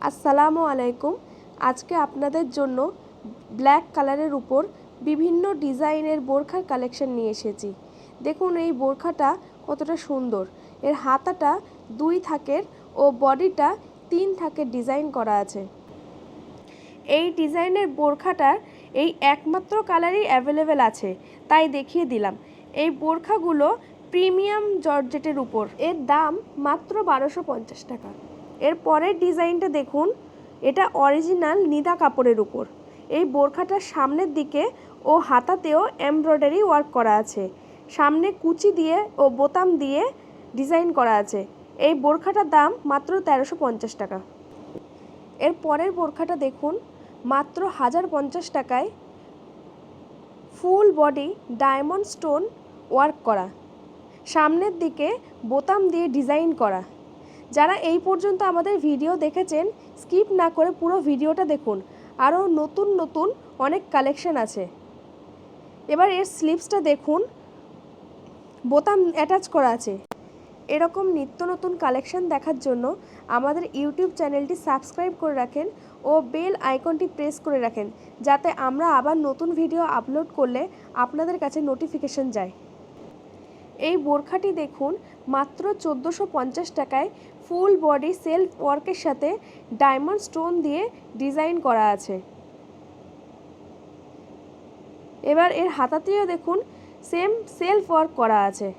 আসসালামু আলাইকুম। আজকে আপনাদের জন্য ব্ল্যাক কালারের উপর বিভিন্ন ডিজাইনের বোরখার কালেকশন নিয়ে এসেছি। দেখুন এই বোরখাটা কতটা সুন্দর। এর হাতাটা 2 থাকের ও বডিটা 3 থাকের ডিজাইন করা আছে। এই ডিজাইনের বোরখাটার এই একমাত্র কালারই অ্যাভেলেবেল আছে, তাই দেখিয়ে দিলাম। এই বোরখাগুলো প্রিমিয়াম জর্জেটের উপর, এর দাম মাত্র 1250 টাকা। এর পরের ডিজাইনটা দেখুন, এটা অরিজিনাল নিদা কাপড়ের উপর। এই বোরখাটার সামনের দিকে ও হাতাতেও এমব্রয়ডারি ওয়ার্ক করা আছে, সামনে কুচি দিয়ে ও বোতাম দিয়ে ডিজাইন করা আছে। এই বোরখাটার দাম মাত্র 1350 টাকা। এর পরের বোরখাটা দেখুন, মাত্র 1050 টাকায় full body diamond stone work করা, সামনের দিকে বোতাম দিয়ে ডিজাইন করা। যারা এই পর্যন্ত আমাদের ভিডিও দেখেছেন স্কিপ না করে পুরো ভিডিওটা দেখুন, আরও নতুন নতুন অনেক কালেকশন আছে। এবার এর স্লিভসটা দেখুন, বোতাম অ্যাটাচ করা আছে। এরকম নিত্য নতুন কালেকশন দেখার জন্য আমাদের ইউটিউব চ্যানেলটি সাবস্ক্রাইব করে রাখেন ও বেল আইকনটি প্রেস করে রাখেন, যাতে আমরা আবার নতুন ভিডিও আপলোড করলে আপনাদের কাছে নোটিফিকেশন যায়। এই বোরখাটি দেখুন, মাত্র 1450 টাকায় ফুল বডি সেলফ ওয়ার্কের সাথে ডায়মন্ড স্টোন দিয়ে ডিজাইন করা আছে। এবার এর হাতাতেও দেখুন সেম সেলফ ওয়ার্ক করা আছে।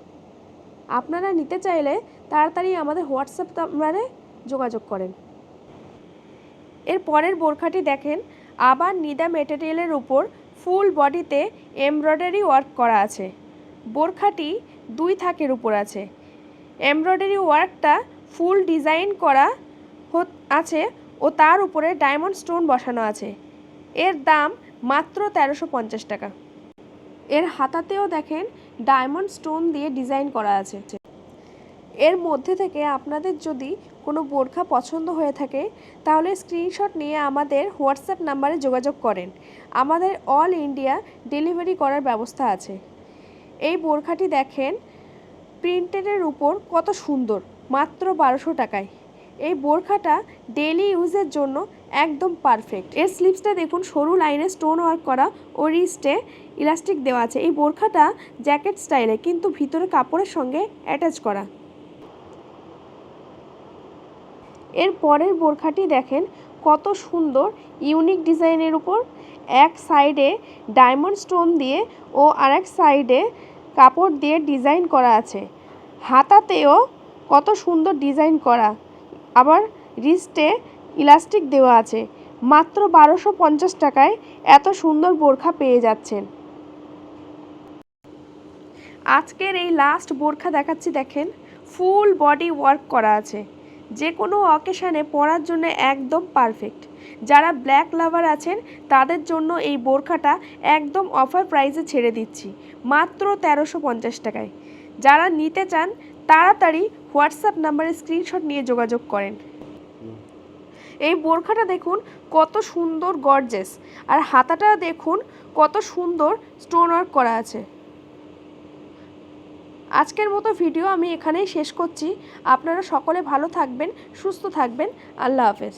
আপনারা নিতে চাইলে তাড়াতাড়ি আমাদের হোয়াটসঅ্যাপ নাম্বারে যোগাযোগ করেন। এর পরের বোরখাটি দেখেন, আবার নিদা মেটেরিয়ালের উপর ফুল বডিতে এমব্রয়ডারি ওয়ার্ক করা আছে। বোরখাটি 2 থাকের উপর আছে। এমব্রয়ডারি ওয়ার্কটা ফুল ডিজাইন করা আছে ও তার উপরে ডায়মন্ড স্টোন বসানো আছে। এর দাম মাত্র 1350 টাকা। এর হাতাতেও দেখেন ডায়মন্ড স্টোন দিয়ে ডিজাইন করা আছে। এর মধ্যে থেকে আপনাদের যদি কোনো বোরখা পছন্দ হয়ে থাকে তাহলে স্ক্রিনশট নিয়ে আমাদের হোয়াটসঅ্যাপ নাম্বারে যোগাযোগ করেন। আমাদের অল ইন্ডিয়া ডেলিভারি করার ব্যবস্থা আছে। এই বোরখাটি দেখেন প্রিন্টেডের উপর কত সুন্দর, মাত্র 1200 টাকায়। এই বোরখাটা ডেইলি ইউজের জন্য একদম পারফেক্ট। এর স্লিভসটা দেখুন, সরু লাইনে স্টোন ওয়ার্ক করা ও রিস্টে ইলাস্টিক দেওয়া আছে। এই বোরখাটা জ্যাকেট স্টাইলে, কিন্তু ভিতরে কাপড়ের সঙ্গে অ্যাটাচ করা। এর পরের বোরখাটি দেখেন কত সুন্দর ইউনিক ডিজাইনের উপর, এক সাইডে ডায়মন্ড স্টোন দিয়ে ও আরেক সাইডে কাপড় দিয়ে ডিজাইন করা আছে। হাতাতেও কত সুন্দর ডিজাইন করা, আবার রিস্টে ইলাস্টিক দেওয়া আছে। মাত্র 1250 টাকায় এত সুন্দর বোরখা পেয়ে যাচ্ছেন। আজকের এই লাস্ট বোরখা দেখাচ্ছি, দেখেন ফুল বডি ওয়ার্ক করা আছে, যে কোনো অকেশানে পরার জন্য একদম পারফেক্ট। যারা ব্ল্যাক লাভার আছেন তাদের জন্য এই বোরখাটা একদম অফার প্রাইসে ছেড়ে দিচ্ছি, মাত্র 1350 টাকায়। যারা নিতে চান তাড়াতাড়ি হোয়াটসঅ্যাপ নাম্বারে স্ক্রিনশট নিয়ে যোগাযোগ করেন। এই বোরখাটা দেখুন কত সুন্দর গর্জেস, আর হাতাটা দেখুন কত সুন্দর স্টোন ওয়ার্ক করা আছে। আজকের মতো ভিডিও আমি এখানেই শেষ করছি। আপনারা সকলে ভালো থাকবেন, সুস্থ থাকবেন। আল্লাহ হাফেজ।